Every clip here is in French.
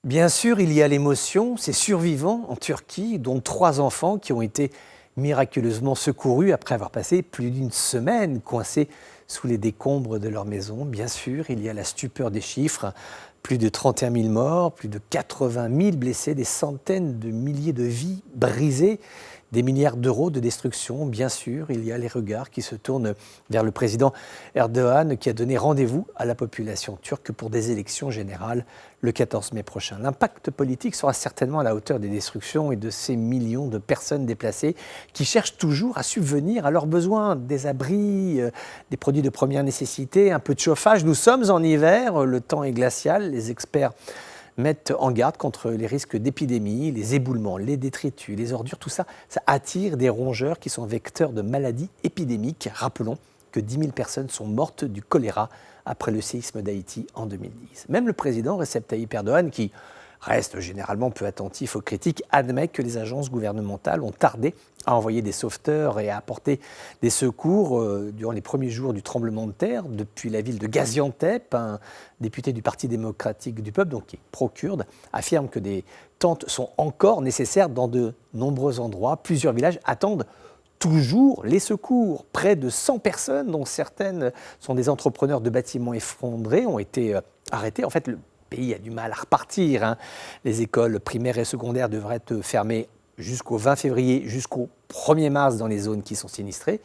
Bien sûr, il y a l'émotion, ces survivants en Turquie, dont 3 enfants qui ont été miraculeusement secourus après avoir passé plus d'une semaine coincés sous les décombres de leur maison. Bien sûr, il y a la stupeur des chiffres, plus de 31 000 morts, plus de 80 000 blessés, des centaines de milliers de vies brisées, des milliards d'euros de destruction. Bien sûr, il y a les regards qui se tournent vers le président Erdogan qui a donné rendez-vous à la population turque pour des élections générales le 14 mai prochain. L'impact politique sera certainement à la hauteur des destructions et de ces millions de personnes déplacées qui cherchent toujours à subvenir à leurs besoins, des abris, des produits de première nécessité, un peu de chauffage. Nous sommes en hiver, le temps est glacial, les experts mettent en garde contre les risques d'épidémie, les éboulements, les détritus, les ordures, tout ça, ça attire des rongeurs qui sont vecteurs de maladies épidémiques. Rappelons que 10 000 personnes sont mortes du choléra après le séisme d'Haïti en 2010. Même le président Recep Tayyip Erdogan, qui reste généralement peu attentif aux critiques, admet que les agences gouvernementales ont tardé à envoyer des sauveteurs et à apporter des secours durant les premiers jours du tremblement de terre. Depuis la ville de Gaziantep, un député du Parti démocratique du peuple, donc qui est pro-kurde, affirme que des tentes sont encore nécessaires dans de nombreux endroits. Plusieurs villages attendent toujours les secours. Près de 100 personnes, dont certaines sont des entrepreneurs de bâtiments effondrés, ont été arrêtées. En fait, le pays a du mal à repartir. Les écoles primaires et secondaires devraient être fermées jusqu'au 20 février, jusqu'au 1er mars dans les zones qui sont sinistrées.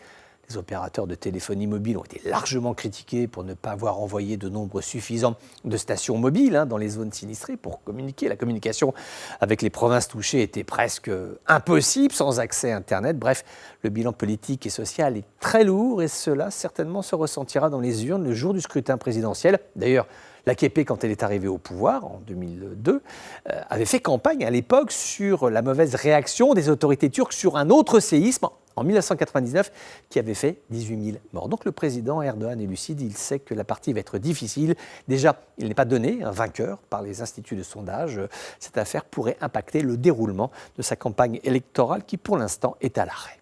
Les opérateurs de téléphonie mobile ont été largement critiqués pour ne pas avoir envoyé de nombre suffisant de stations mobiles dans les zones sinistrées pour communiquer. La communication avec les provinces touchées était presque impossible sans accès à Internet. Bref, le bilan politique et social est très lourd et cela certainement se ressentira dans les urnes le jour du scrutin présidentiel. D'ailleurs, l'AKP, quand elle est arrivée au pouvoir, en 2002, avait fait campagne à l'époque sur la mauvaise réaction des autorités turques sur un autre séisme en 1999 qui avait fait 18 000 morts. Donc le président Erdogan est lucide, il sait que la partie va être difficile. Déjà, il n'est pas donné un vainqueur par les instituts de sondage. Cette affaire pourrait impacter le déroulement de sa campagne électorale qui pour l'instant est à l'arrêt.